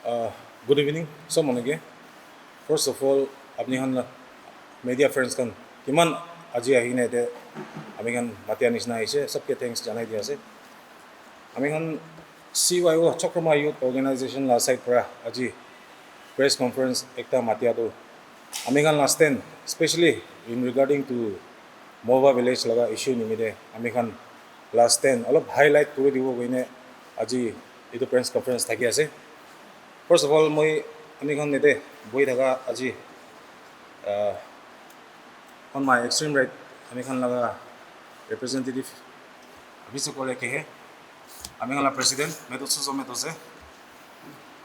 Good evening, so monege. First of all, apni han media friends kan kiman aji ahi ne de ami kan matia nisna aise sabke thanks janai dia ase. Ami kan CYO Chakrama Youth Organization la side pra aji press conference ekta matia do ami kan last ten especially in regarding to Maova village laga issue nimide ami kan last ten alop highlight kuri dibo goine aji itu press conference thaki ase. First of all, moi ami kan nete boi daga aji on my extreme right ami kan laga representative vice kole kehe ami kan la president medoso so medose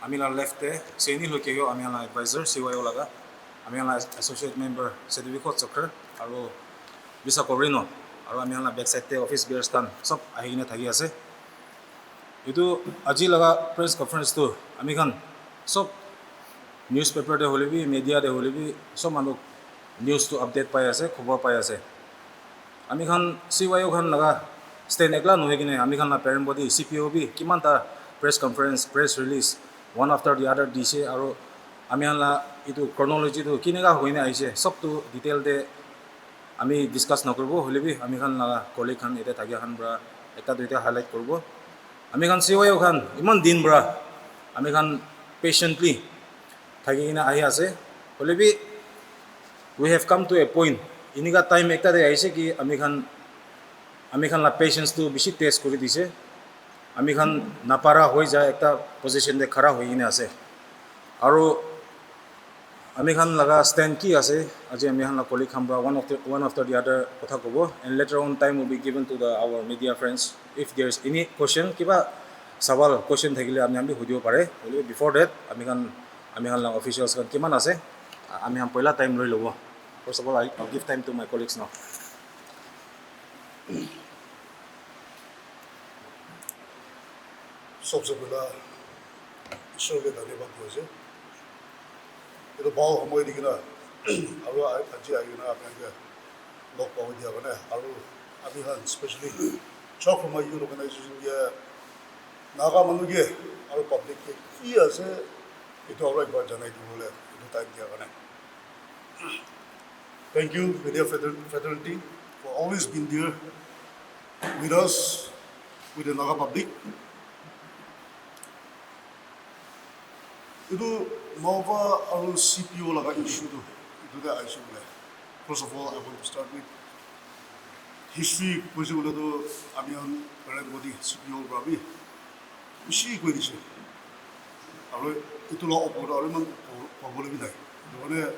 ami la left te seni lo keyo ami kan la advisor CYO laga ami kan la associate member certificate soccer aro bisa korino aro ami kan la backside te office bears kan sob ahine thagi ase itu aji laga press conference tu ami kan sob newspaper de holebi media de holebi so manu news to update pai ase khobor pai ase ami kan CYO kan laga stand ekla nohe kine ami kan la parent body CPO bi kiman ta press conference press release one after the other dise aro ami kan la itu chronology tu kinega hoine aise sob tu detail de ami discuss na korbo holebi ami kan la colleague kan ete thagi han bra ekta duita highlight korbo ami kan CYO kan iman din bra ami kan patiently thagi kina ahi ase holebi we have come to a point iniga time ekta de aise ki ami kan la patience to bishi test kori dise ami kan napara hoi ja ekta position de khara hoi ine ase aro ami kan laga stand ki ase aji ami kan la colleague khambra one after the other kotha kobo and later on time will be given to our media friends if there is any question kiba sawal question thakile ami ambi hudibo pare before that ami kan la officials kan kiman ase ami ham poila time loi lobo. First of all, I'll give time to my colleagues now. सबसे पहला ईश्वर के धन्यवाद होजे ये तो बहुत समय दिखना और आज आई ना आपने के लोग पाव दिया बने और अभी हम स्पेशली चौक में ये ऑर्गेनाइजेशन ये नागा मनु के और पब्लिक के ये ऐसे ये तो और एक बार जाने की बोले ये टाइम दिया बने. Thank you, media fraternity, for always being there with us, with the Naga public. Itu Maova or CPO laga issue tu, itu dah issue boleh. First of all, I want to start with history. Kuisi boleh tu, kami an parent body CPO berapa? Mesti kau ini sih. Kalau itu lah opor, kalau memang kau boleh bidai. Jadi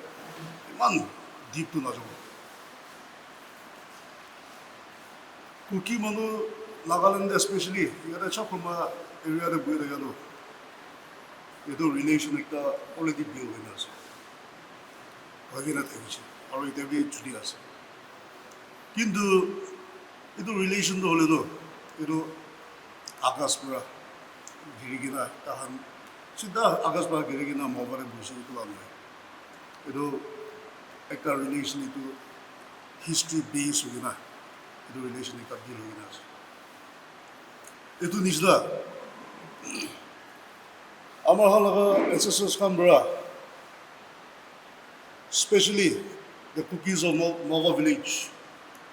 memang deep tu nak jumpa. Kuki manu Nagaland especially, ia ada cakap cuma area ada boleh jalan. Itu relation ekta already built in us. Bagi nak terus, orang itu dia jadi as. Kintu itu relation tu oleh tu, itu agas pura diri kita tahan. Sudah agas pura diri kita mau pada busi itu lama. Itu ekta relation itu history base hoina. Itu relation ekta build hoina. Itu nisla. Amar halaga ancestors kambra, especially the cookies of Maova village.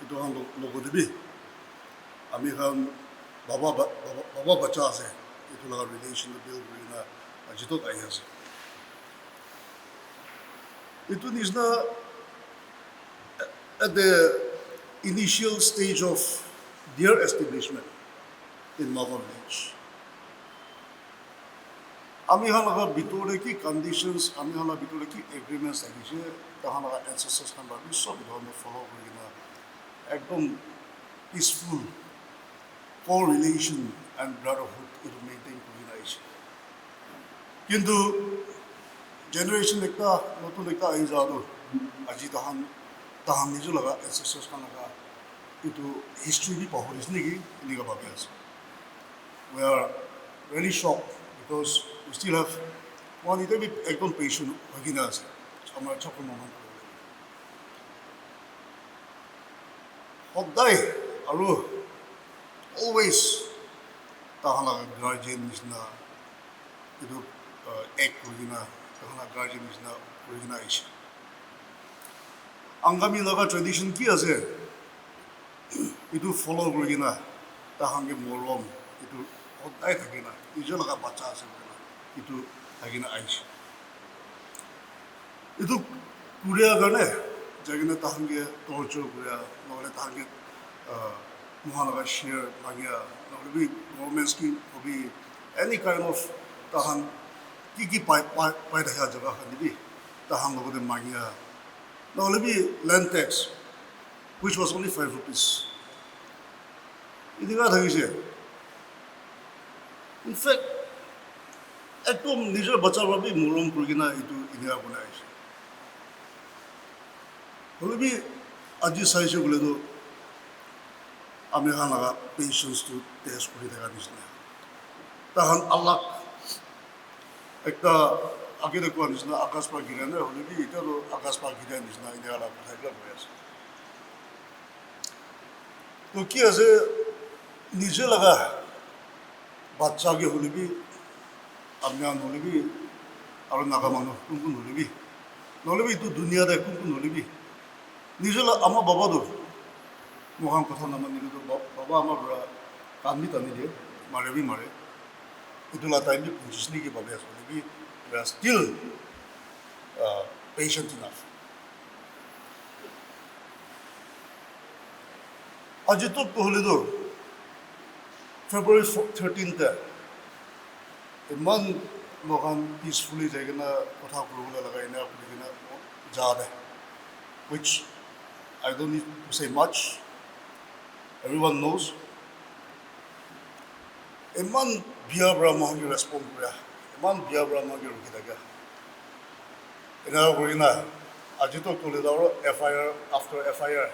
Itu han logo debi. Ami kan baba baca ase. Itu laga relation build hoina. Ajitot ayas. Itu nisna at the initial stage of their establishment in Maova village. আমি হালাকা ভিতরে কি conditions আমি হালা ভিতরে কি agreements থাকিছে তাহালা এনসেসেস number সব ধরনের ফলো করে না একদম পিসফুল কো relation and brotherhood it maintain করে আইছে কিন্তু জেনারেশন একটা নতুন একটা আই যাও আজি তাহান নিজে লাগা এনসেসেস লাগা itu history bi pahoris niki niga babe ase. We are really shocked because we still have one little bit ekdom patient hogina ase. Amar chakon moment. Hodai aru always tahala guardian nisna itu এক কৰি কিনা তাহাঁতৰ guardian নিচিনা কৰি কিনা আহিছে আংগামী লগা tradition কি আছে এইটো ফ'ল' কৰি কিনা তাহাঁতে মৰম এইটো সদায় থাকে না নিজৰ লগা বাচ্চা আছে এইটো থাকি কিনা আহিছে এইটো কোৰিয়াৰ কাৰণে যাই কিনে তাহাঁতে টৰ্চাৰ কৰা নহ'লে তাহাঁতে মহানগৰ শ্বেয়াৰ মাগিয়া নহ'লে বি গভৰ্ণমেণ্ট স্কিম হবি এনি কাইণ্ড অফ তাহান কি পাই থকা জেগাখানি বি তাহান লগতে মাগিয়া নহ'লে বি land tax which was only 5 rupees এনেকুৱা থাকিছে ইনফেক্ট একদম নিজৰ বাচ্চাৰ বাবে মৰম কৰি কিনা এইটো এনেকুৱা বনাই আহিছে হ'লে বি আজি চাইছোঁ বোলেতো আমি এখন লগা পেচেঞ্চটো টেষ্ট কৰি থকা নিচিনা তাহান আল্লাহ একটা আগে দেখুওৱা নিচিনা আকাশ পৰা গিৰা নাই হ'লে বি এতিয়াতো আকাশ পৰা গিৰাৰ নিচিনা এনেকুৱা লগা কথাবিলাক হৈ আছে তো কি আছে নিজে লগা বাচ্চাকে হ'লে বি আপনার নহ'লে বি আৰু নাগা মানুহ কোন কোন হ'লে বি নহ'লে বি এইটো দুনিয়াতে কোন কোন হ'লে বি নিজে আমাৰ বাবাটো মহান কথা নামানিলেতো বাবা আমাৰ পৰা কান্দি টানি দিয়ে মাৰে বি মাৰে এইটো টাইম বি কনচিয়াছলি ভাবে আছোঁ হ'লে B we are still patient enough আজিতো হ'লেতো February 13th ইমান মহান পিচফুলি যাই কিনে কথা কৰিবলৈ লগাই এনে কৰি কিনে যা দে which I don't need to say much everyone knows ইমান বিয়া পৰা মহানকে ৰেছপণ্ড কৰা ইমান বিয়া পৰা মহানকে ৰখি থাকে এনেকুৱা কৰি কিনে আজিতো ক'লে আৰু FIR after FIR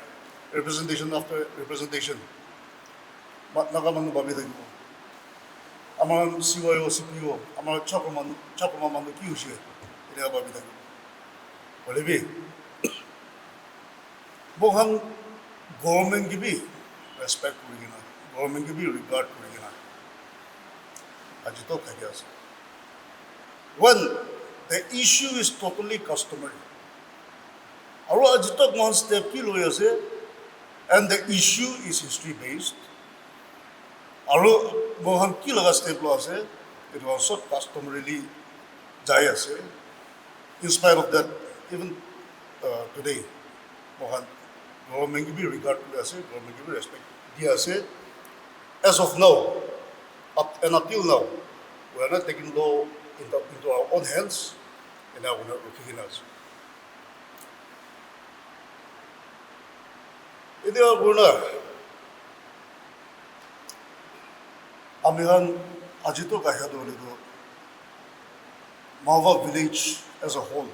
representation after representation Naga মানুহ ভাবি থাকিব আমাৰ CYO CPO আমাৰ চাকমা মানুহ কি হৈছে এনেকুৱা ভাবি থাকিব হ'লে বি মহান গভৰ্ণমেণ্টকে বি ৰেছপেক্ট কৰি কিনা গভৰ্ণমেণ্টকে বি ৰিগাৰ্ড কৰি কিনা আজিতো থাকি আছে when the issue is totally customary আৰু আজিতো মহান ষ্টেপ কি লৈ আছে and the issue is history based আৰু মহান কি লগা ষ্টেপ লৈ আছে it was so customarily যাই আছে in spite of that even today মহান গভৰ্ণমেণ্টকে বি ৰিগাৰ্ড কৰি আছে গভৰ্ণমেণ্টকে বি ৰেছপেক্ট দি আছে as of now and until now we are not taking law into our own hands and now we are looking at us এতিয়া আপোনাৰ আমি আজিতো কাহিয়াটো হ'লেতো Maova village as a whole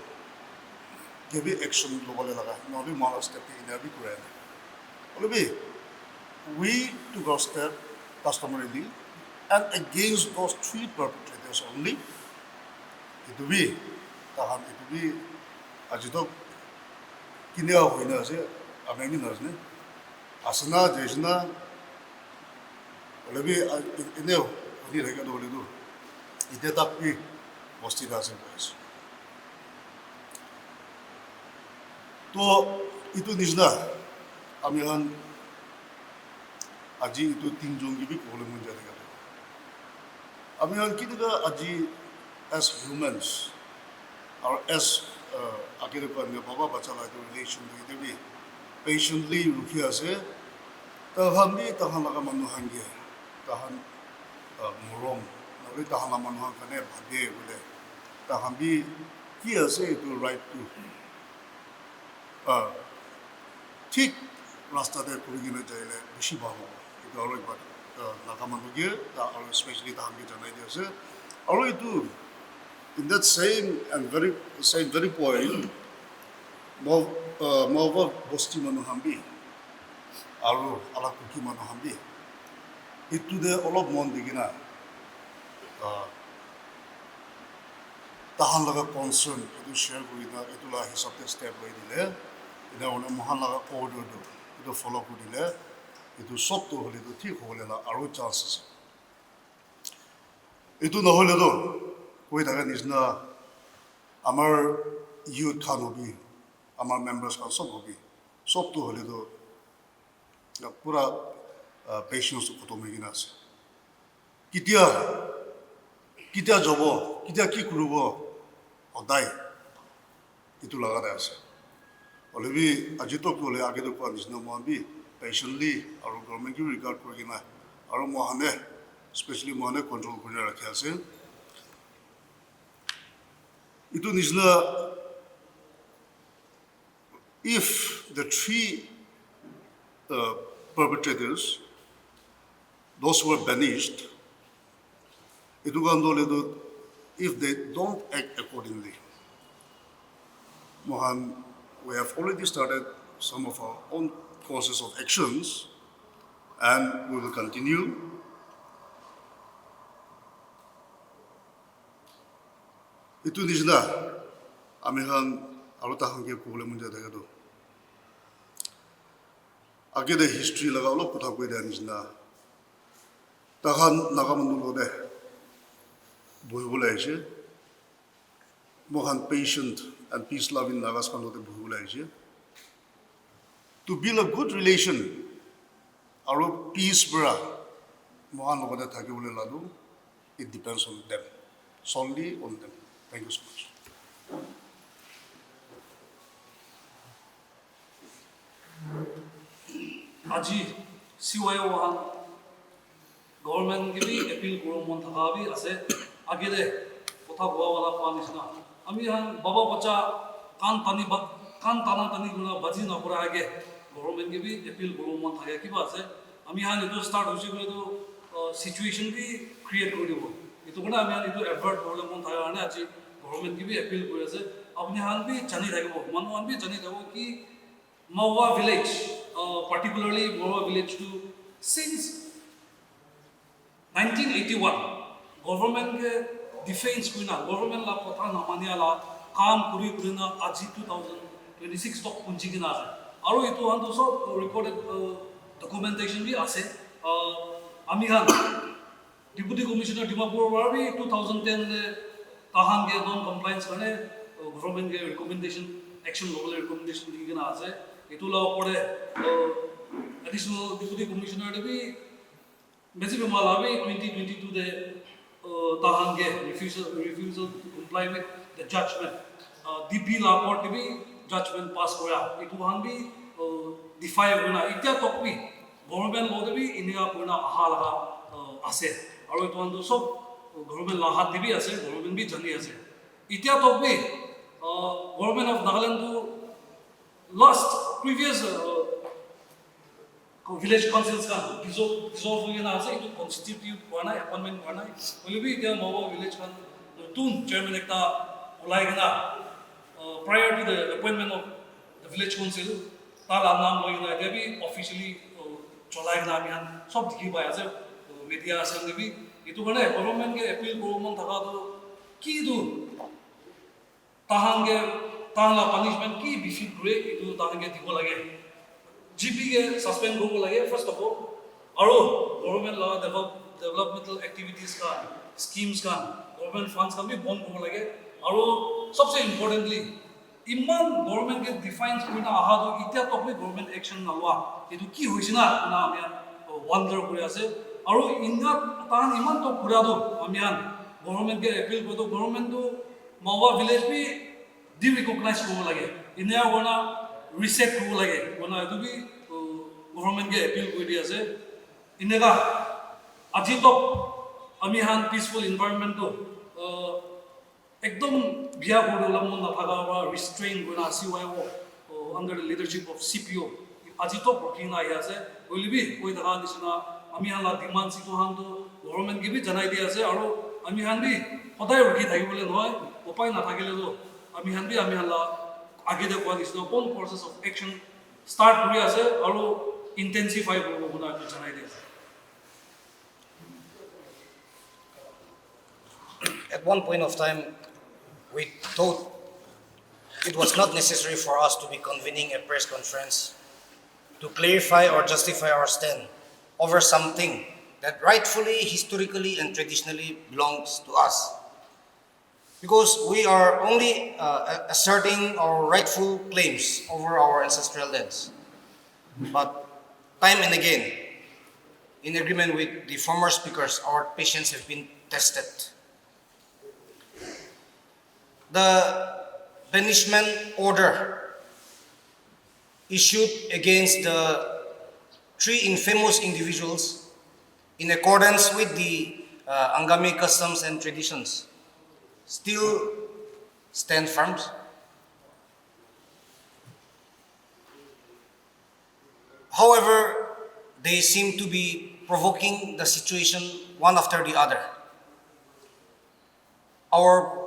give action ল'বলৈ লগা নহ'লে মালা step ইনাৰবি কৰে হ'লে B we took our step customarily and against those 3 perpetrators only এইটো বি তাহান এইটো বি আজিতো কিনে হৈ না আছে আমি নাজানে আছে না যাইছে না হ'লে বি এনেও শুনি থাকে হ'লেতো এতিয়া তাক বি বস্তিটা আছে হৈ আছে তো এইটো নিচিনা আমি আজি এইটো 3জনকে বি ক'বলৈ মন যায় থাকে আমি কেনেকুৱা আজি as humans or as আগে বাবা বাচ্চা লাগে ৰিলেশ্যন এইটো বি পেচেণ্টলি ৰখি আছে তাহান বি তাহান লগা মানুহ হাংগে তাহান মৰম নহ'লে তাহান মানুহৰ কাৰণে ভাবে বোলে তাহান বি কি আছে এইটো ৰাইটটো ঠিক ৰাস্তাতে কৰি কিনে যাইলে বেছি ভাল হ'ব এইটো আৰু একবাৰ নাগা মানুহকে আৰু স্পেচিয়েলি তাহানকে জনাই দি আছে আৰু এইটো in that same very point Maova বস্তি মানুহ হাম্বি আৰু আলাক কুকি মানুহ হাম্বি এইটোতে অলপ মন দি কিনা তাহান লগা কনচাৰ্ণ এইটো শ্বেয়াৰ কৰি দিলে এইটো লগা হিচাপে ষ্টেপ লৈ দিলে এতিয়া মানে মহান লগা অৰ্ডাৰটো এইটো ফ'ল' কৰি দিলে এইটো চবটো হ'লেতো ঠিক হ'বলৈ আৰু চান্স আছে এইটো নহ'লেতো কৈ থাকে নিচিনা আমাৰ ইউথ খান হবি আমাৰ মেম্বাৰ্ছ খান চব হবি চবটো হ'লেতো পুৰা পেচেঞ্চটো খতম হৈ কিনে আছে কেতিয়া কেতিয়া যাব কেতিয়া কি কৰিব সদায় এইটো লগাতে আছে অলৰেডি আজিতো ক'লে আগেতো কোৱা নিচিনা মই পেচেণ্টলি আৰু গভৰ্ণমেণ্টকো ৰিগাৰ্ড কৰি কিনে আৰু মহানে স্পেচিয়েলি মহানে কণ্ট্ৰল কৰি ৰাখি আছে এইটো নিচিনা if the three perpetrators those who were banished itu kan dole if they don't act accordingly mohan we have already started some of our own courses of actions and we will continue itu nisna ami han aru ta hange problem mun jada gado age de history laga olop kotha koi da nisna ta han nagamandu lo de boy bola aise mohan patient and peace loving nagas kan lo de boy bola aise to build a good relation aru peace bra mohan lo de thake bole ladu it depends on them solely on them thank you so much আজি CYO han government ke bhi appeal koro mon thaka bhi ase agere kotha goa wala pa nisna ami han baba bacha kan tana tani guna baji na pura age government ke bhi appeal koro mon thake kiba ase ami han etu start hoise kole to situation bhi create koribo etu guna ami han etu avert problem mon thaka ane aji government ke bhi appeal kori ase apni han bhi jani thakibo manu han bhi jani thabo ki Maova village, particularly Maova village too, since 1981, government ke defense kuina, government la kotha na mania la kaam kuri kurina aji 2026 tok punji kina ase. Aro itu han so recorded documentation bhi ase. Ami han Deputy Commissioner Dimapur war bhi 2010 le tahan ke non compliance karne government ke recommendation action level recommendation di kina ase. Itu law pore additional deputy commissioner de bhi basic mala bhi 2022 de tahange refusal to comply with the judgment DP law court de bhi judgment pass kora itu han bhi defy hona itya tok bhi government law de bhi india purna aha laga ase aru itu han sob government law hat de bhi ase government bhi jani ase itya tok bhi government of Nagaland to last previous village councils kan dissolve hoye na ase itu constitute kona appointment kona hole bi dia Maova village kan tun chairman ekta olai gina prior to the appointment of the village council tal naam loi na dia bi officially cholai gina ami han sob dikhi pai ase media asang bi itu kone government ke appeal koromon thaka to ki du tahange tahla punishment ki bifit kure itu tahange dibo lage GP ke suspend korbo lage first of all aro government law developmental activities ka schemes ka government funds ka bhi bond korbo lage aro sabse importantly iman government ke defines korina aha do itya tok bhi government action na lwa etu ki hoisina na ami wonder kore ase aro inga tahan iman tok pura do ami government ke appeal ko to government to Maova village bhi de-recognize korbo lage inia wana reset korbo lage wana etu bhi government ke appeal kori di ase inega aji tok ami han peaceful environment to ekdom biya kori olam na thaga ba restrain korina CYO under the leadership of CPO aji tok working na ya ase olibi koi daga nisna ami han la demand situ han to government ke bhi janai di ase aro ami han bhi hodai rokhi thakibole noy upai na thakile to ami han la age de kwa nisna kon process of action start kori ase aro intensify koribo guna janai di ase. At one point of time, we thought it was not necessary for us to be convening a press conference to clarify or justify our stand over something that rightfully, historically, and traditionally belongs to us. because we are only asserting our rightful claims over our ancestral lands. But time and again, in agreement with the former speakers, our patience have been tested. The banishment order issued against the three infamous individuals in accordance with the Angami customs and traditions still stand firm. However, they seem to be provoking the situation one after the other. Our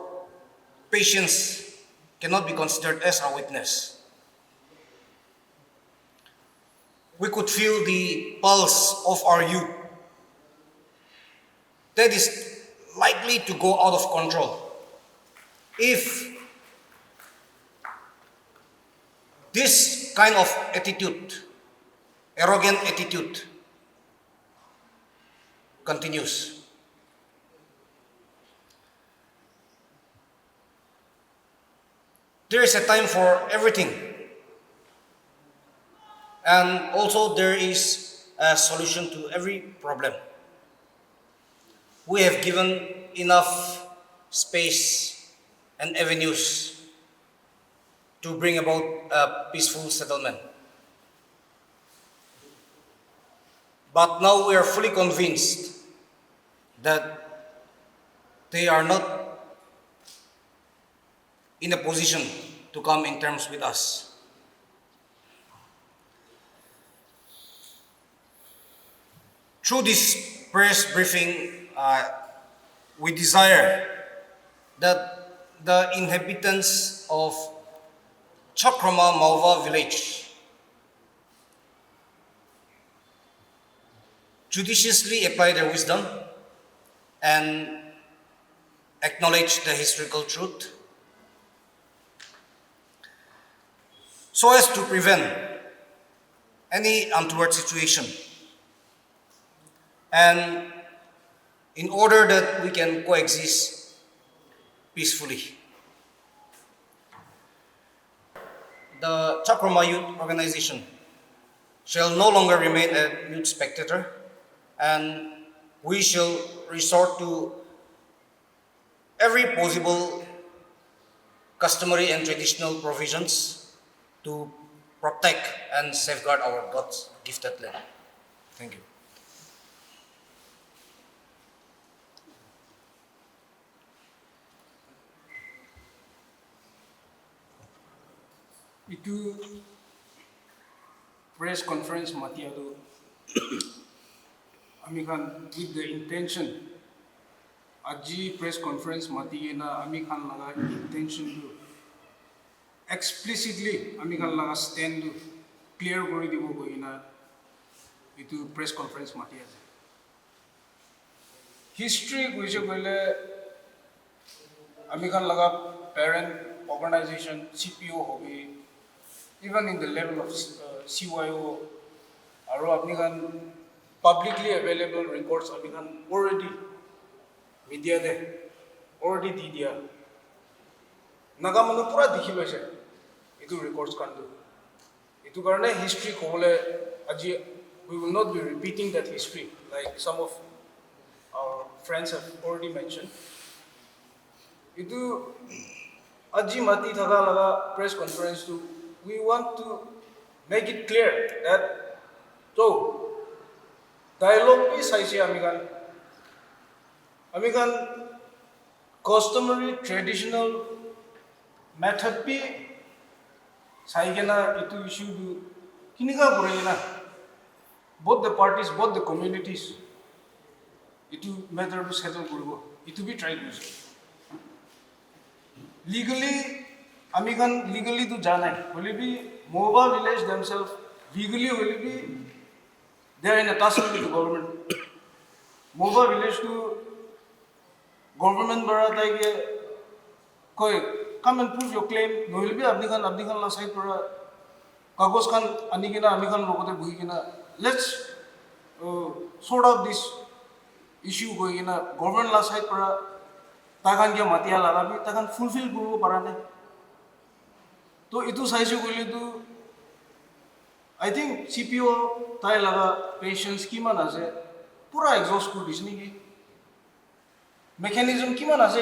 patience cannot be considered as a witness. We could feel the pulse of our youth that is likely to go out of control if this kind of attitude, arrogant attitude, continues. There is a time for everything, and also there is a solution to every problem. We have given enough space and avenues to bring about a peaceful settlement. But now we are fully convinced that they are not in a position to come in terms with us. Through this press briefing, we desire that the inhabitants of Chakrama Maova village judiciously apply their wisdom and acknowledge the historical truth so as to prevent any untoward situation, and in order that we can coexist peacefully. The Chakrama Youth Organization shall no longer remain a mute spectator, and we shall resort to every possible customary and traditional provisions to protect and safeguard our God's gifted land. Thank you. Itu press conference mati adu ami kan with the intention aji press conference mati na ami kan laga intention tu explicitly ami kan laga stand tu clear kori dibo boina itu press conference mati ase history kuise koile ami kan laga parent organization CPO hobi even in the level of CYO, publicly available records already media de already di dia. Nagamanu pura dikhi paise. Itu records kandu. Itu karne history kobole aji we will not be repeating that history like some of our friends have already mentioned. Itu aji mati thaga laga press conference to we want to make it clear that so dialogue is saisi amikan customary traditional method pi saigena itu issue du kinika gorena both the parties both the communities itu matter to settle koribo itu be try to legally to jana will be Maova village themselves legally will be they are in a tussle with the government. Maova village to government bara daige koi come and prove your claim no will be abdikan la side para kagos kan anigina amikan lokote buhigina let's sort out this issue going in a government la side para তাহান কে মাতিয়া লাগাবি তাহান fulfil কৰিব পৰা নাই তো এইটো চাইছো কইলে তো I think CPO তাই লাগা পেশেন্স কিমান আছে পুরা এক্সস্ট কৰি দিছ নেকি মেকানিজম কিমান আছে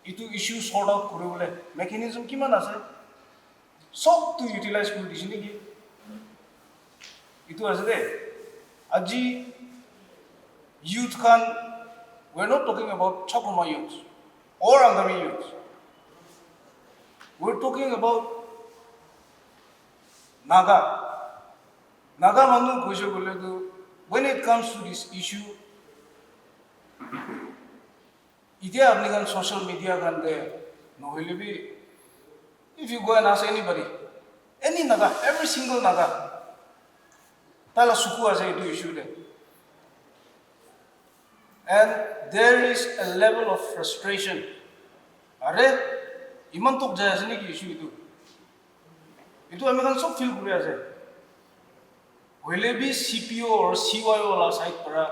এইটো ইস্যু সৰ্ট আউট কৰিবলৈ মেকানিজম কিমান আছে সব তো ইউটিলাইজ কৰি দিছ নেকি এইটো আছে দে আজি youth can we're not talking about Chakuma youth or Angami youth we're talking about Naga manu kosho kole to when it comes to this issue itia apni kan social media kan de no hile bi if you go and ask anybody any Naga every single Naga tala suku ase itu issue de and there is a level of frustration are iman tok jaya ase ki issue itu ami kan sob feel kuri ase hoile bi CPO or CYO wala side para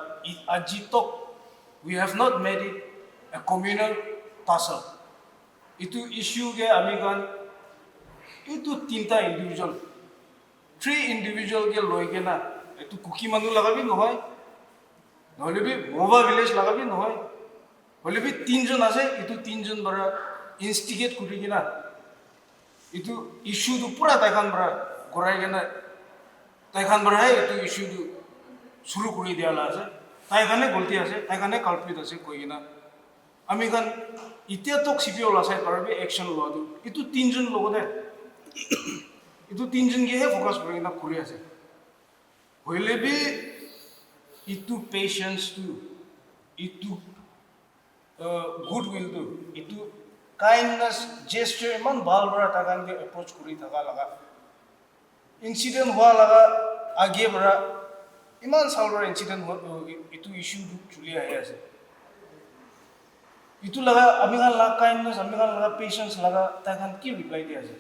aji tok we have not made it a communal tussle itu issue ge ami kan itu tinta individual 3 individual ge loi ge na itu kuki manu lagabi nohoy নহলে B Mova village লাগাবি নহয় হলে B তিনজন আছে ইটো তিনজন বড় instigate কৰি কিনা ইটো ইস্যু তো পুৰা তাইখান বড় গৰাই গনা তাইখান বড় হে ইটো ইস্যু তো শুৰু কৰি দিয়ালা আছে তাইখানে গলতি আছে তাইখানে কালপিত আছে কই কিনা আমি গান ইতিয়া তক সিপিও লাসাই পারবে অ্যাকশন লওয়া দু ইটো তিনজন লগতে ইটো তিনজন গে হে ফোকাস কৰি কিনা কৰি আছে হইলে B itu patience tu itu goodwill tu itu kindness gesture man bal bara takan ke approach kuri thaka laga incident hua laga age bara iman salra incident itu issue chuli aya ase itu laga ami kan la kindness ami kan laga patience laga takan ki reply dia ase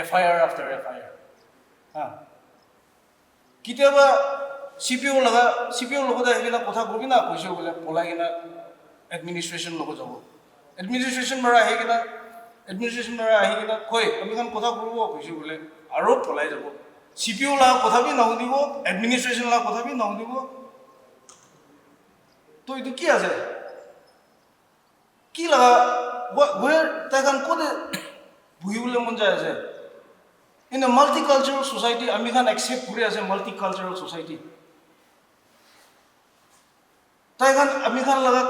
FIR after FIR ha kitaba CPO লগতে আহিলে কথা কবি না কৈছে বলে পলাই কিনা administration লগ যাব এডমিনিষ্ট্ৰেশ্যন মাৰা আহি কিনা কয় আমি এখন কথা কৰিব কৈছে বলে আৰু পলাই যাব CPO লগা কথা বি নহুদিব এডমিনিষ্ট্ৰেশ্যন লগা কথা বি নহুদিব তো এইটো কি আছে কি লগা তাইখান ক'তে বহিবলৈ মন যায় আছে in a multicultural society আমি খান accept কৰি আছে multicultural society তাইখান আমি খান লাগা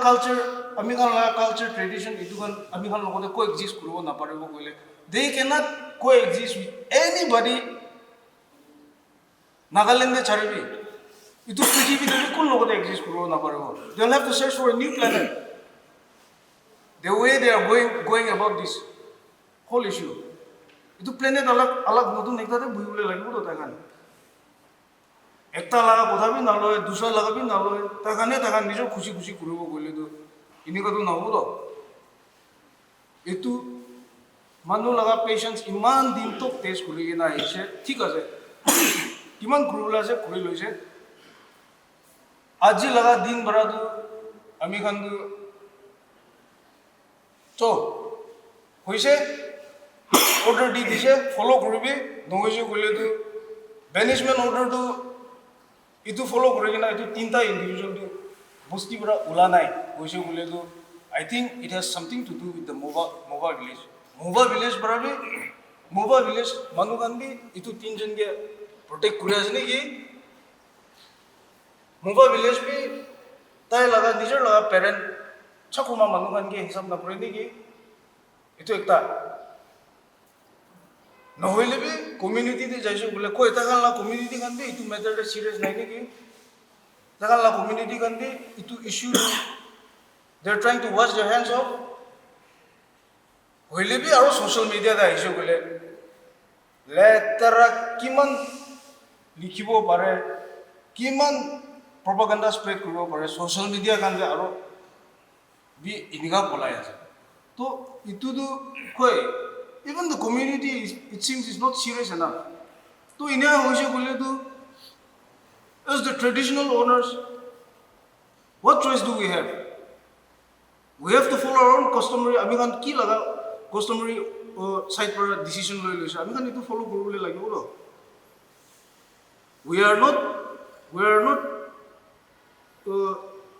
culture tradition ইটো খান আমি খান লগতে coexist কৰিব না পাৰিব কইলে they cannot coexist with anybody নাগালেণ্ডে ছাড়বি ইটো পৃথিৱীতে কোন লগতে exist কৰিব না পাৰিব they will have to search for a new planet the way they are going about this whole issue itu planet alag notun ekta buhibole lagibo to takan ekta laga kotha bi naloy dusra laga bi naloy takan nijor khushi koribo goile to inika to nahobo to etu manu laga patience iman din tok test kori gina aise thik ase kiman kurula ase kori loise aji laga din bara to ami khan to to hoise order di dise follow koribi nohoise kole to banishment order to itu follow kori kina itu tinta individual to bosti pura ula nai hoise kole to I think it has something to do with the Maova village barabi Maova village manu kan bi itu tinjon ge protect kori ase ki Maova village bi tai laga nijor laga parent chakuma manu kan ge hisab na kore ki itu ekta নহলে B কমিউনিটিতে যাইছো বলে কই তাকান লা community কান বি ইটু ম্যাটারটা serious নাই নাকি তাকান লা কমিউনিটি কান বি ইটু issue they are trying to wash their hands off হইলে বি আৰু সোশ্যাল মিডিয়াতে আইছো বলে লেটাৰা কিমান লিখিব পাৰে কিমান প্ৰপাগান্ডা স্প্ৰেড কৰিব পাৰে সোশ্যাল মিডিয়া কান বি আৰু বি ইনিগা বলাই আছে তো ইটু দু কই even the community it seems is not serious enough to ina hoise bole to as the traditional owners what choice do we have We have to follow our own customary. Ami khan ki laga customary side par decision loi loise. Ami khan itu follow koribole lagibo lo. We are not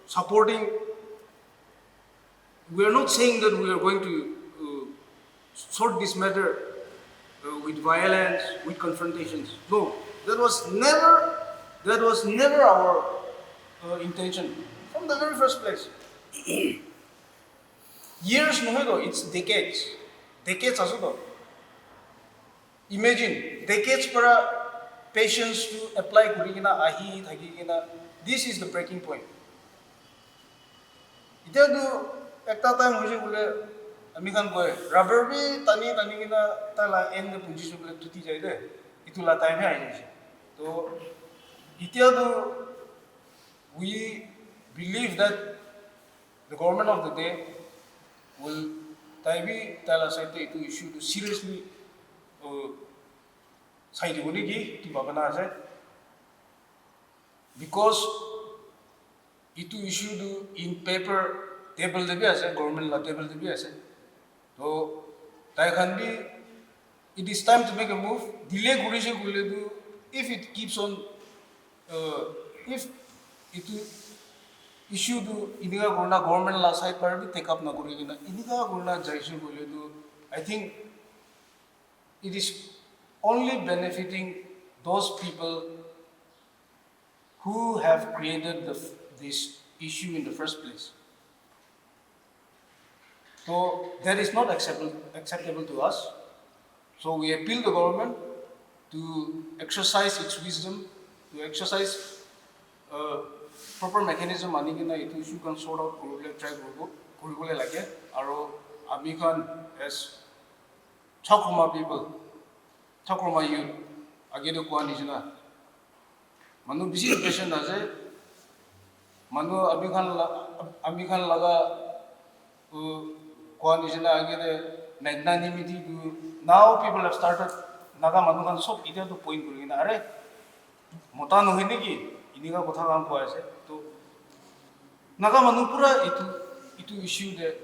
supporting. We are not saying that we are going to sort this matter with violence, with confrontations. No, that was never our intention from the very first place. Years no hoy, it's decades. Decades also. Imagine decades para patience to apply kurigina ahi thagigina. This is the breaking point. Ita do ekta time hoje bole ami khan koy rubber bi tani gina tala end the punji bole tuti jai de itula time hai aise. So ita do we believe that the government of the day will tala side to issue to seriously side unigi to babana ase because itu issue do in paper table de bhi ase government la table de bhi ase so tai khan bi it is time to make a move delay gurise gule do if it keeps on if it issue do iniga guna government la side par bhi take up na kurigina iniga guna jaise gule do I think it is only benefiting those people who have created this issue in the first place. So that is not acceptable to us. So we appeal the government to exercise its wisdom, to exercise proper mechanism anigina itu issue can sort out try koribole lage aro ami khan as Chakrama people, Chakrama youth, agedo kwa nijina. Manu bisi patient ase, manu ami khan laga kwa nijina agede magnanimity do. Now people have started naga manu khan sob ida to point kurigina are mota no hene ki iniga kotha kam ko ase to naga manu pura itu issue de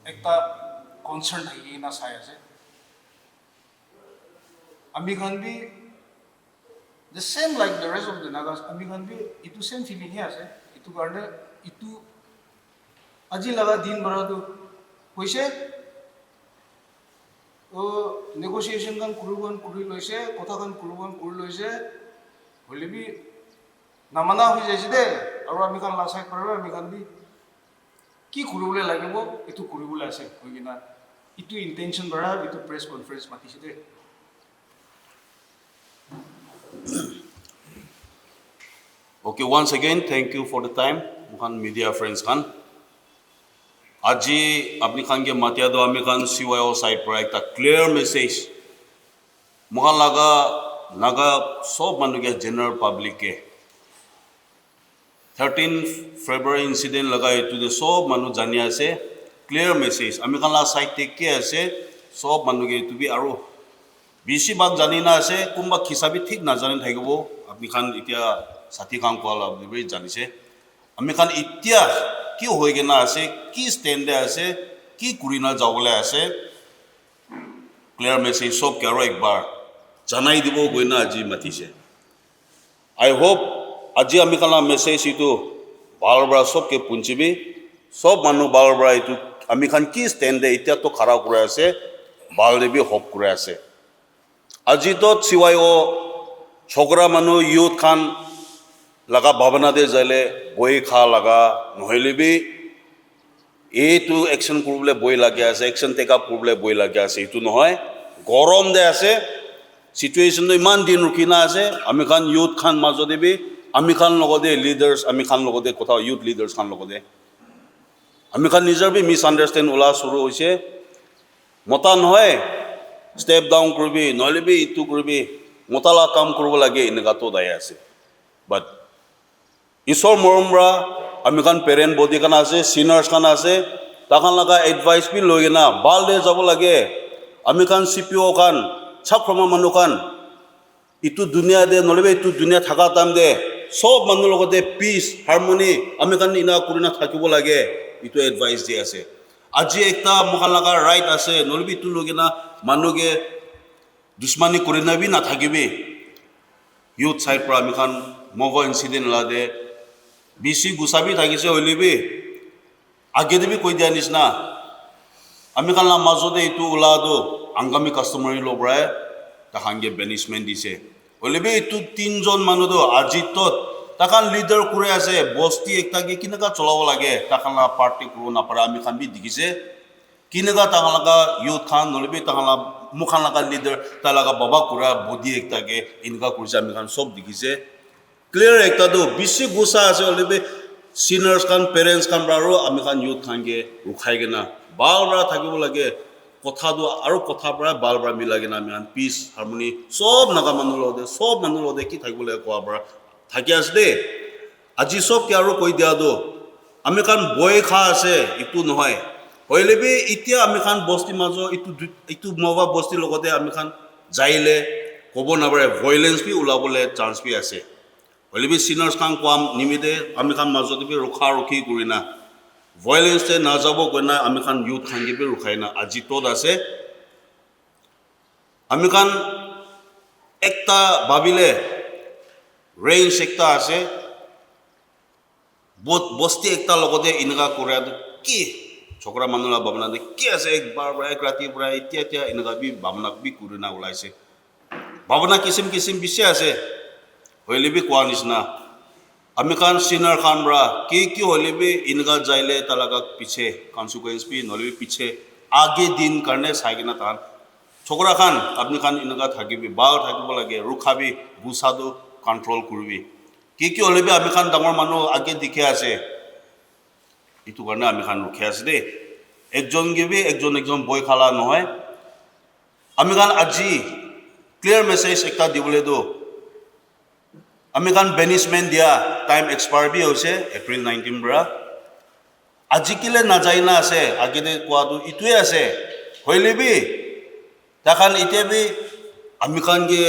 ekta concern hai na sai ase ami khan bi the same like the rest of the nagas ami khan bi itu same feeling hai ase itu karne itu aji laga din bara do hoise negotiation kan kuri loise kotha kan kuri loise hole bi namana hoi jaise de aro ami khan la sai parba ami khan bi ki kuribole lagibo itu kuribole ase hoigina itu intention bara itu press conference matise de Okay, once again, thank you for the time, Mukhan media friends khan. Aji apni khan ke matia do ami khan CYO side par ekta clear message. Mukhan laga naga sob manu ke general public ke 13 February incident laga itu de sob manu jani ase clear message. Ami khan la side take ke ase sob manu ke itu bi aro bisi bag jani na ase kumba khisabi thik na jani thagibo apni khan itia sati khan ko la bi jani se ami khan itia ki hoi gena ase ki stand de ase ki kurina jawole ase clear message sob ke aro ekbar janai dibo goina aji mati se I hope aji ami khan la message itu balbra sob ke punchibi sob manu balbra itu ami khan ki stand de itia to khara kure ase bal de bi hop kure ase aji to CYO chokra manu youth khan laga bhavana de jale boi kha laga nohile bi etu action kurble boi lage ase action take up kurble boi lage ase itu nohoy gorom de ase situation no iman din rukina ase ami khan youth khan majode bi ami khan logode leaders ami khan logode kotha youth leaders khan logode ami khan nijar bi misunderstand ola suru hoise mota nohoy step down kurbi nohile bi itu kurbi motala kam kurbo lage inga to dai ase but isor moromra ami khan parent body kan ase seniors kan ase takhan laga advice bi loigena balde jabo lage ami khan CPO kan chakrama manu kan itu dunia de nolebe itu dunia thaka tam de সব মানুহ লগতে piece harmony আমি কান ইনা করি না থাকিব লাগে ইটো এডভাইস দি আছে আজি একটা মোখান লাগা রাইট আছে নলবি তু লগিনা মানুহে দুশ্মনী কৰি নাবি না থাকিবি ইউথ সাইড পৰা আমি খান মোভা ইনসিডেন্ট লাদে বেশি গুছাবি থাকিছে হইলিবি আগে দিবি কৈ দিয়া নিচিনা আমি খান মাজতে এইটো ওলাদো আংগামী কাস্টমাৰী লবৰাই তাহাংগে বেনিশমেন্ট দিছে হইলিবি এইটো তিনজন মানুহ আজিতত তাকান লিডাৰ কৰে আছে বস্তি একটাকে কিনেকা চলাব লাগে তাকান পাৰ্টি কৰো নাপাৰা আমি খান বি দেখিছে কিনেকা তাকান লাগা ইউথ খান নলবি তাকান মুখান লাগা লিডাৰ তালাগা বাবা কুৰা বডি একটাকে ইনকা কৰিছে আমি খান সব দেখিছে ক্লিয়াৰ একটা দো বেছি গুছা আছে হলিবি সিনিয়ৰ্স খান পেৰেন্টস খান আৰু আমি খান ইউথ খানগে উখাইগে না বালবৰা থাকিব লাগে কথাটো আৰু কথা পৰা বালবৰা মিলাগে না আমি পিস হাৰমনি সব নাগা মানুহ লদে কি থাকিব লাগে কোৱা পৰা থাকি আছে দে আজি সব কি আৰু কৈ দিয়া দো আমি খান বই খা আছে ইটো নহয় হইলেবি ইতিয়া আমি খান বস্তি মাঝো ইটো মোভা বস্তি লগতে আমি খান যাইলে কব নাবাৰে ভায়োলেন্স বি ওলাবলে চান্স বি আছে হইলেবি সিনিয়ৰ্স খান কোৱাম নিমিতে আমি খান মাজতে বি ৰখা ৰখি কৰি না ভায়োলেন্স না যাব কই না আমি খান ইউথ খানগে বি ৰখাই না আজি তত আছে আমি খান একটা ভাবিলে ৰেঞ্জ একটা আছে বস্তি একটা লগতে ইনকা কৰে কি छोकरा मानुला भावना दे কি আছে একবার এক রাতি পুরা ইতিয়া ইনকা বি ভাবনা বি করে না ওলাইছে ভাবনা কিসিম বিষয় আছে হইলেবি কোয়া নিসনা আমি খান সিনার খান বরা কি হইলেবি ইনকা যাইলে তালাকা পিছে কনসিকুয়েন্স বি নলেবি পিছে আগে দিন কারণে সাইগিনা তান छोकरा খান আপনি খান ইনকা থাকিবি বাল থাকিব লাগে রুখাবি গুছাদো কন্ট্রোল করবি কি হইলেবি আমি খান ডাঙর মানুষ আগে দেখে আছে ইটো কাৰণে আমি খান ৰখি আছে দে একজন গিবি একজন বই খালা নহয় আমি খান আজি ক্লিয়াৰ মেছেজ একটা দিবলৈ দো আমি খান বেনিশমেন্ট দিয়া টাইম এক্সপায়াৰ বি হৈছে এপ্ৰিল 19 পৰা আজি কিলে নাযায় না আছে আগে দে কোৱাটো ইটোৱে আছে হইলেবি তাখান ইতিয়া বি আমি খান গে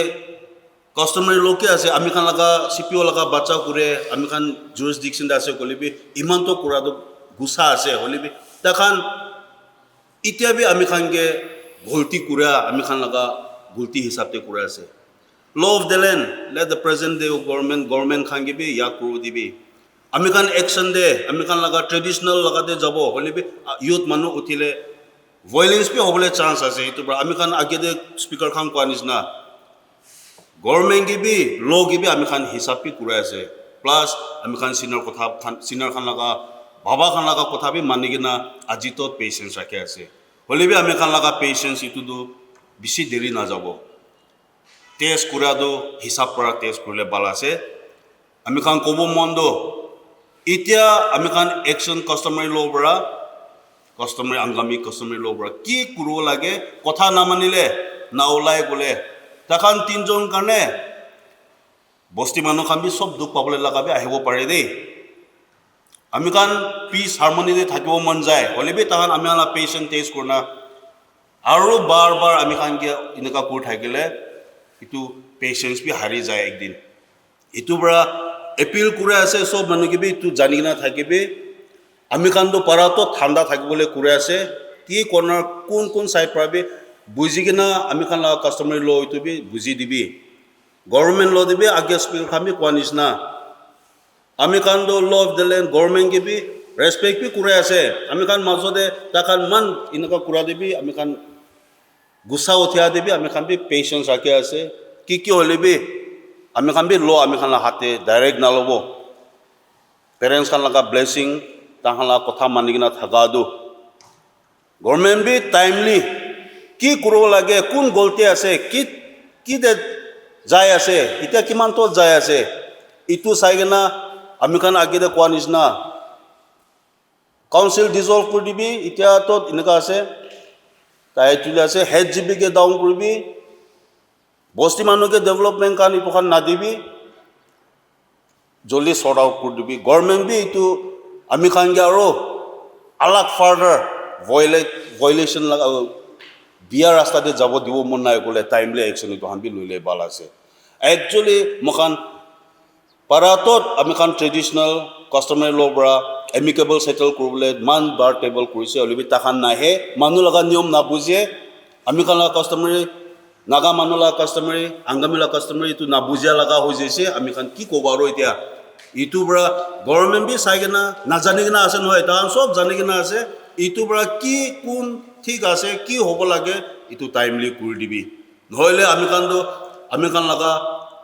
কাস্টমাৰী লোকে আছে আমি খান লাগা সিপিও লাগা বাচ্চা কৰে আমি খান জুৰিসডিকশন আছে কলিবি ইমান তো কৰাটো গুছা আছে হলিবি তাখান ইতিয়া বি আমি খানগে গলতি কুৰা আমি খান লাগা গলতি হিসাবতে কুৰা আছে law of the land let the present day government খানগে বি ইয়া কৰো দিবি আমি খান একশন দে আমি খান লাগা ট্রেডিশনাল লাগাতে যাব হলিবি ইউথ মানুহ উঠিলে ভায়োলেন্স বি হবলে চান্স আছে ইটো আমি খান আগে দে স্পিকাৰ খান কোৱা নিচিনা গভৰ্নমেন্ট গিবি ল গিবি আমি খান হিসাব বি কুৰা আছে প্লাস আমি খান সিনিয়ৰ খান লাগা বাবা খান লাগা কথা বি মানি কিনা আজি তত পেশেন্স ৰাখে আছে হলিবি আমি খান লাগা পেশেন্স ইটো দো বেছি দেৰি না যাব টেস্ট কৰা দো হিসাব কৰা টেস্ট কৰিলে ভাল আছে আমি খান কব মন দো এতিয়া আমি খান একশন কাস্টমাৰী ল বৰা আংগামী কাস্টমাৰী ল বৰা কি কৰিব লাগে কথা না মানিলে না ওলাই গলে তাখান তিনজন কাৰণে বস্তি মানুহ খান বি সব দুখ পাবলৈ লাগাবি আহিব পাৰে দেই আমি খান পিস হারমোনি দে থাকিব মন যায় হলিবি তাহান আমি আলা পেশেন্ট টেস্ট করনা আৰু বাৰ আমি খান কে ইনকা কৰি থাকিলে ইটো পেশেন্স বি হাৰি যায় একদিন ইটো বৰা এপিল কৰে আছে সব মানুহ কি বি ইটো জানি না থাকিবি আমি খান তো পাৰাতো ঠাণ্ডা থাকিবলৈ কৰে আছে কি কৰ্নাৰ কোন সাইড পাবি বুজি কিনা আমি খান কাস্টমাৰী ল ইটো বি বুজি দিবি গভৰ্নমেন্ট ল দিবি আগে স্পিকাৰ খামি কোৱা নিচিনা আমি খান law of the land government কি বি রেসপেক্ট বি করে আছে আমি খান মাজতে তাখান মান ইনকা কুৰা দিবি আমি খান গুছা উঠিয়া দিবি আমি খান বি পেশেন্স ৰাখি আছে কি হলিবি আমি খান বি ল আমি খান হাতে ডাইরেক্ট নালব পেৰেন্টস খান লাগা ব্লেসিং তাহান লাগা কথা মানি কিনা থাকা দো গভর্নমেন্ট বি টাইমলি কি কৰিব লাগে কোন গলতি আছে কি দে যাই আছে এতিয়া কিমান তো যাই আছে ইটো চাই কিনা আমি খান আগে দে কোৱা নিচিনা কাউন্সিল ডিজলভ কৰি দিবি এতিয়া তো এনেকা আছে তাই তুলি আছে হেড জিবিকে ডাউন কৰিবি বস্তি মানুহকে ডেভেলপমেন্ট কান ইটো খান না দিবি জলদি সৰ্ট আউট কৰি দিবি গভৰ্নমেন্ট বি ইটো আমি খানগে আৰু আলাগ ফাৰ্ডাৰ ভায়োলেশন লাগা বিয়া ৰাস্তাতে যাব দিব মন নাই কলে টাইমলি একশন ইটো হান বি লইলে ভাল আছে একচুয়ালি মখান Paratot আমি খান ট্ৰেডিশ্যনেল কাষ্টমাৰী ল' পৰা এমিকেবল সেটেল কৰিবলৈ মান বাৰ টেবল কৰিছে অলৰেডি তাখান নাহে মানুহ লগা নিয়ম নাবুজে আমি খান কাষ্টমাৰী নাগা মানুহ লগা কাষ্টমাৰী আংগামী লগা কাষ্টমাৰী এইটো নাবুজিয়া লগা হৈ যাইছে আমি খান কি ক'ব আৰু এতিয়া ইটো পৰা গভৰ্ণমেণ্ট বি চাই কিনা নাজানি কিনা আছে নহয় তাহান চব জানি কিনা আছে ইটো পৰা কি কোন ঠিক আছে কি হ'ব লাগে এইটো টাইমলি কৰি দিবি নহ'লে আমি খান লগা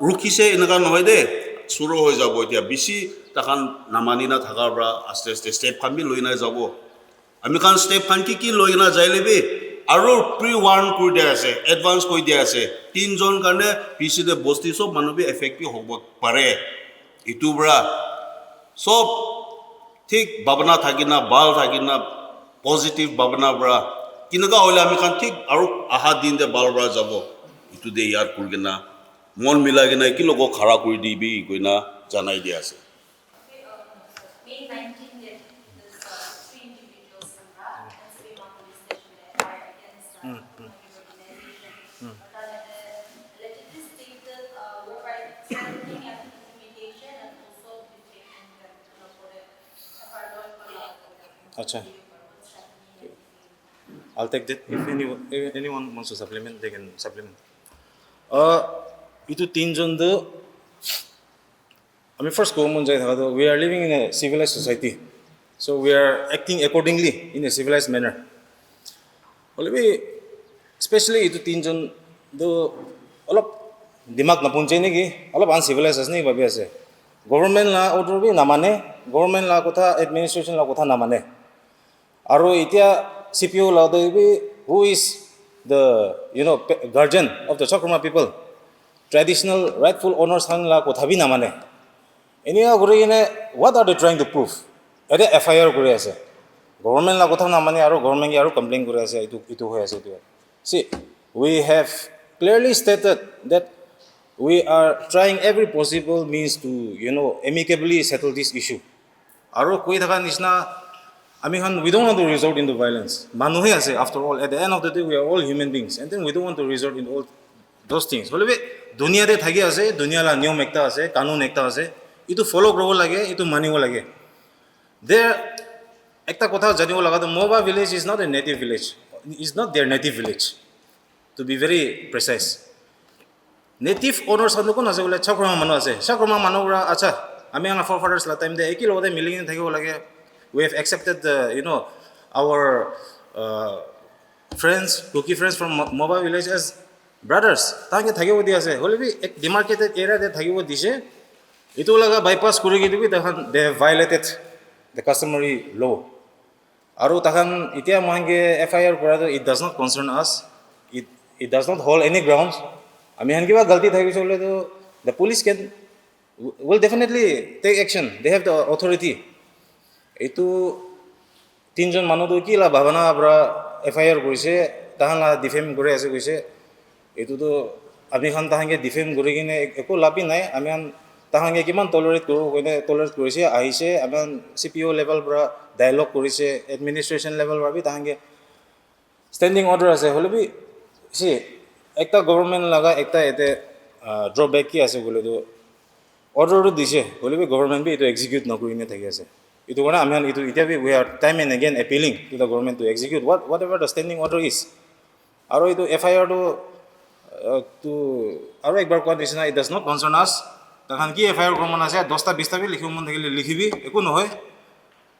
ৰুখিছে এনেকুৱা নহয় দেই চুৰ হৈ যাব এতিয়া বেছি তাখান নামানি না থাকাৰ পৰা আস্তে আস্তে ষ্টেপ খান বি লৈ নাই যাব আমি খান ষ্টেপ খান কি লৈ না যাই ল'বি আৰু প্ৰি ৱাৰ্ণ কৰি দিয়া আছে এডভান্স কৰি দিয়া আছে 3 জন কাৰণে পিছতে বস্তি চব মানুহ বি এফেক্টিভ হ'ব পাৰে ইটো পৰা সব ঠিক ভাৱনা থাকিনা ভাল থাকিনা পজিটিভ ভাৱনা পৰা কেনেকুৱা হ'লে আমি খান ঠিক আৰু আহা দিন দে ভাল পৰা যাব ইটো দে ইয়াত কৰি কিনা মন মিলাই কিনা কি লোক খাৰা কৰি দিবি কইনা জানাই দিয়া আছে May 19th, this three individuals and three police station fired against organization. Allegedly stated whereby threatening and intimidation and also defamation for the Acha. I'll take that. If anyone wants to supplement, they can supplement. Itu 3 John do I mean, first, we are living in a civilized society. So we are acting accordingly in a civilized manner. Especially itu 3 John do অলপ দিমাগ নাপুঞ্চে নেকি অলপ uncivilized আছে নেকি ভাবি আছে government লা order B নামানে গভৰ্ণমেণ্ট লা কথা এডমিনিষ্ট্ৰেশ্যন লা কথা নামানে আৰু এতিয়া CPO লা দেবি who is the guardian of the Chakrama people traditional rightful owners han la কথা বি নামানে এনিয়া কৰি কিনে what are they trying to prove এটা FIR কৰি আছে গভৰ্ণমেণ্ট লা কথা নামানে আৰু গভৰ্ণমেণ্টে আৰু কমপ্লেইন কৰি আছে ইটো হৈ আছে ইটো see we have clearly stated that we are trying every possible means to amicably settle this issue আৰু কৈ থকা নিচিনা আমি we don't want to resort into violence মানুহে আছে after all at the end of the day we are all human beings and then we don't want to resort into all those things হলে দুনিয়াতে থাকি আছে দুনিয়ালা নিয়ম একটা আছে কানুন একটা আছে ইটো ফলো কৰিব লাগে ইটো মানিব লাগে there একটা কথা জানিব লাগা Maova village is not a native village is not their native village to be very precise native owners han কোন আছে বলে Chakrama মানুহ আছে Chakrama মানুহরা আচ্ছা আমি আমাৰ forefathers la time de একই লগতে মিলি থাকিব লাগে we have accepted our friends cookie friends from Maova village as brothers তাকে থাকিব দি আছে হলে বি এক demarcated area তে থাকিব দিছে ইটো লাগা বাইপাস কৰি গিবি তখন they have violated the customary law আৰু তখন এতিয়া মহাঙ্গে FIR কৰাটো it does not concern us it does not hold any grounds আমি হান কিবা গলতি থাকিছে বলে তো the police will definitely take action they have the authority এইটো 3 জন মানুহ কি লা ভাৱনা পৰা FIR কৰিছে তাহালা ডিফেম কৰি আছে কৈছে এইটো তো আমি খান তাহাঙ্গে ডিফেম কৰি কিনে একো লাভি নাই আমি তাহাঙ্গে কিমান টলাৰেট কৰো কইনে টলাৰেট কৰিছে আহিছে আমি CPO লেভেল পৰা ডায়ালগ কৰিছে এডমিনিষ্ট্ৰেশ্যন লেভেল পৰা তাহাঙ্গে ষ্টেন্ডিং অৰ্ডাৰ আছে হলে বি সি একটা গভৰ্ণমেণ্ট লাগা একটা এতে ড্ৰবেক কি আছে বলে তো অৰ্ডাৰটো দিছে হলে বি গভৰ্ণমেণ্ট বি এইটো এক্সিকিউট নকৰি নে থাকি আছে ইটো কাৰণে আমি ইটো এতিয়া B we are time and again appealing to the government to execute whatever the standing order is আৰু এইটো FIR to আৰু একবাৰ কোৱা দিছে না it does not concern us তখন কি FIR কৰিব মন আছে 10টা 20টা বি লিখিব মন থাকিলে লিখিবি একো নহয়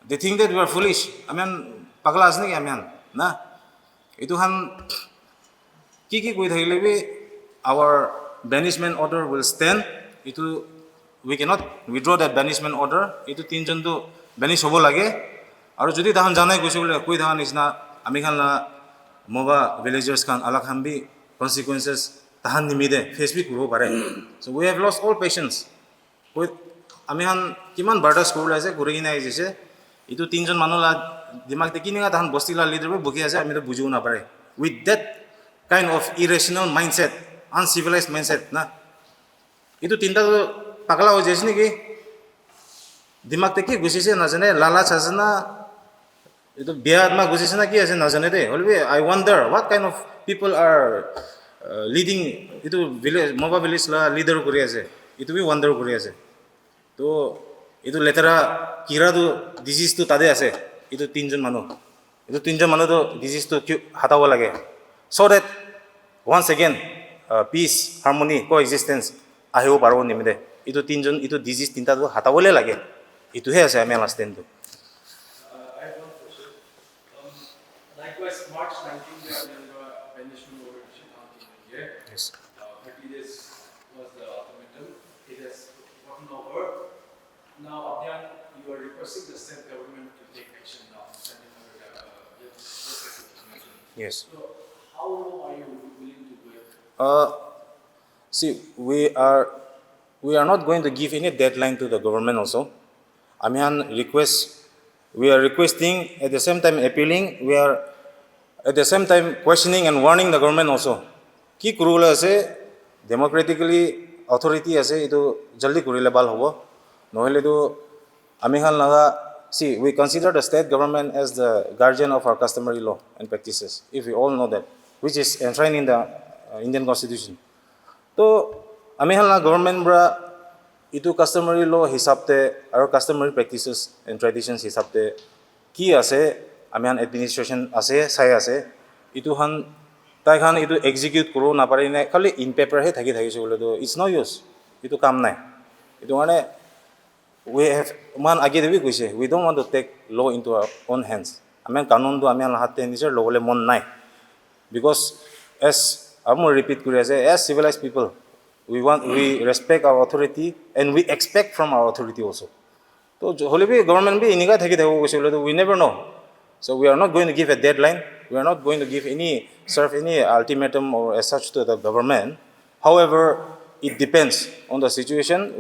they think that we are foolish আমি পাগলা আছে নেকি আমি না এইটো খান কি কৈ থাকিলে B our banishment order will stand ইটো we cannot withdraw that banishment order itu 3 জন তো banish হ'ব লাগে আৰু যদি তাহান জানাই কৈছে বলে কৈ থাকা নিচিনা আমি খান Maova villagers খান আলা খান বি consequences তাহান নিমিদে ফেচ বি কৰিব পাৰে so we have lost all patience আমি খান কিমান বাৰ্ডাস কৰিব আছে ঘূৰি কিনে আহিছে ইটো 3 জন মানুহ লা দিমাগতে কিনিগা তাহান বস্তিলা লিডাৰ বকি আছে আমি তো বুজিও নাপাৰে with that kind of irrational mindset uncivilized mindset না ইটো তিনটা পাগলা হৈ যাইছে নেকি দিমাগতে কি গুছিছে নাজানে লালাচ আছে না এইটো বিয়া আত্মা গুছিছে না কি আছে নাজানে দে হলবি I wonder what kind of people are leading ইটো ভিলেজ Maova village লা লিডাৰ কৰি আছে ইটো বি wonder কৰি আছে তো এইটো লেতেৰা কিৰাটো ডিজিজটো তাতে আছে এইটো তিনিজন মানুহ তো ডিজিজটো হাতাব লাগে চ' ডেট once again পিচ হাৰমনি কো এক্সিষ্টেঞ্চ আহিব পাৰিব নিমিতে এইটো ডিজিজ তিনিটাটো হাতাবলৈ লাগে এইটোহে আছে আমি আণ্ডাৰষ্টেণ্ডটো I have one question. Likewise, March 19, we have banishment over Shinkanti here. yes. 30 days was the ultimatum. It has gotten over. Now, Abhyan, you are requesting the state government to take action now, sending over the process of mentioning. Yes. So, how long are you willing to wait? See, we are not going to give any deadline to the government also. We are requesting, at the same time appealing, we are at the same time questioning and warning the government also. Ki kurula ase democratically authority ase itu jaldi kurile bal hobo. Nohele to amihan laga see we consider the state government as the guardian of our customary law and practices. If we all know that, which is enshrined in the Indian Constitution. So amihan laga government bra itu customary law hisabte aro customary practices and traditions hisabte ki ase amihan administration ase sai ase itu han tai khan itu execute koro na pare ne khali in paper he thaki bole to it's no use itu kam nai itu mane we have man age debi koise we don't want to take law into our own hands amihan kanun do amihan hatte nijer logole mon nai because as amo repeat kuri ase as civilized people we respect our authority and we expect from our authority also. So, however, government be iniga thaki thako we never know. So we are not going to give a deadline. We are not going to serve any ultimatum or as such to the government. However, it depends on the situation.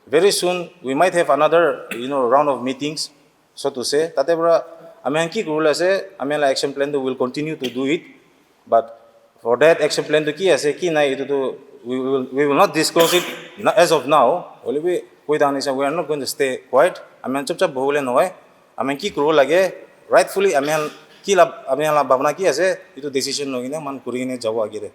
Very soon we might have another round of meetings, so to say. Tatebra, amihan ki kurula ase, amihan la action plan will continue to do it, but for that action plan to ki ase ki nai itu to we will not disclose it as of now. Only we are not going to stay quiet. Amihan chupchap bohole noy. Amihan ki kuro lage rightfully amihan la bhavna ki ase itu decision logine man kurine jabo agire.